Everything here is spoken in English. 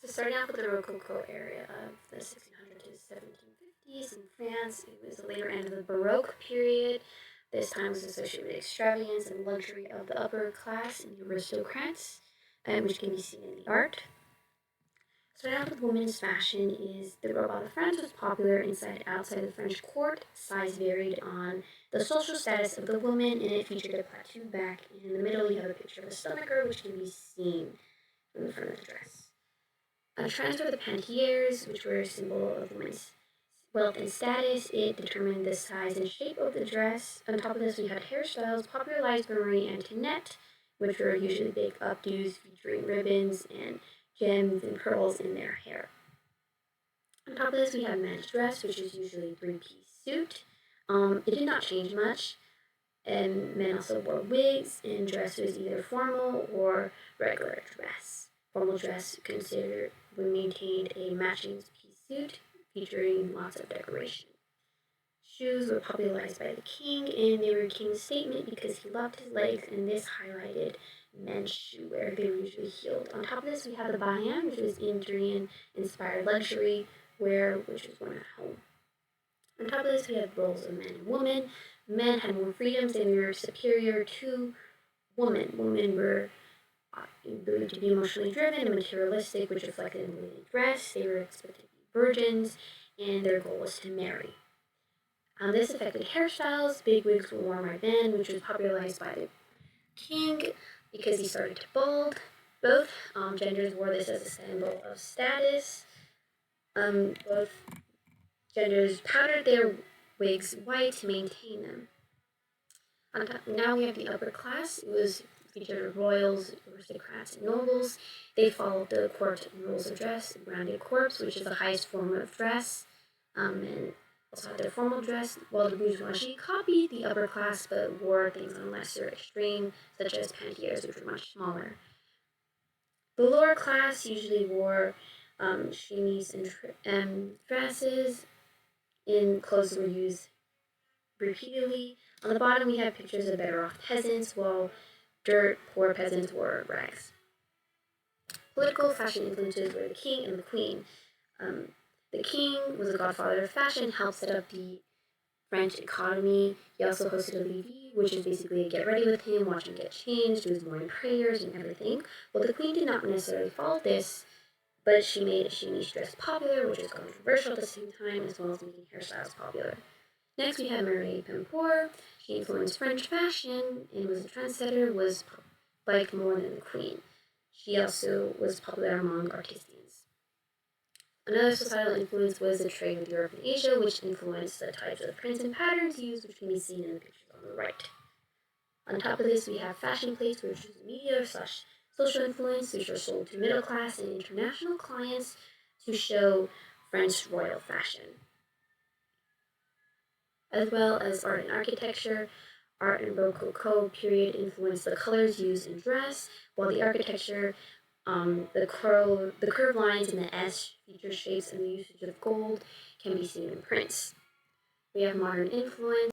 So starting off with the Rococo era of the 1600s to 1750s in France, it was the later end of the Baroque period. This time was associated with extravagance and luxury of the upper class and the aristocrats, which can be seen in the art. Starting out with women's fashion is the robe de France was popular inside and outside the French court. Size varied on the social status of the woman, and it featured a plateau back. In the middle, you have a picture of a stomacher, which can be seen from the front of the dress. Trends were the pantiers, which were a symbol of women's wealth and status. It determined the size and shape of the dress. On top of this, we had hairstyles popularized by Marie Antoinette, which were usually big updos featuring ribbons and gems and pearls in their hair. On top of this, we have men's dress, which is usually a three-piece suit. It did not change much, and men also wore wigs, and dress was either formal or regular dress. Formal dress maintained a matching piece suit featuring lots of decoration. Shoes were popularized by the king, and they were king's statement because he loved his legs, and this highlighted men's shoe wear. They were usually heeled. On top of this, we have the bayan, which was Indian-inspired luxury wear, which was worn at home. On top of this, we have roles of men and women. Men had more freedoms and were superior to women. Women were believed to be emotionally driven and materialistic, which reflected in the way they dressed. They were expected to be virgins, and their goal was to marry. This affected hairstyles. Big wigs were worn by men, which was popularized by the king because he started to bald. Both genders wore this as a symbol of status. Both genders powdered their wigs white to maintain them. Now we have the upper class. It was featured royals, aristocrats, and nobles. They followed the court rules of dress, rounded corpse, which is the highest form of dress, and also had their formal dress, while the bourgeoisie copied the upper class but wore things on a lesser extreme, such as pantiers, which were much smaller. The lower class usually wore chemises and dresses, and clothes were used repeatedly. On the bottom, we have pictures of better off peasants, while dirt poor peasants wore rags. Political fashion influences were the king and the queen. The king was the godfather of fashion, helped set up the French economy. He also hosted a levee, which is basically a get ready with him, watch him get changed, do his morning prayers and everything. Well, the queen did not necessarily follow this, but she made a chemise dress popular, which was controversial at the same time, as well as making hairstyles popular. Next, we have Marie Pimpour. She influenced French fashion and was a trendsetter, was liked more than the queen. She also was popular among artisans. Another societal influence was the trade with Europe and Asia, which influenced the types of prints and patterns used, which can be seen in the pictures on the right. On top of this, we have fashion plates, which is media/social influence, which were sold to middle class and international clients to show French royal fashion. As well as art and architecture. Art and Rococo period influenced the colors used in dress, while the architecture, the curved lines and the S feature shapes and the usage of gold can be seen in prints. We have modern influence.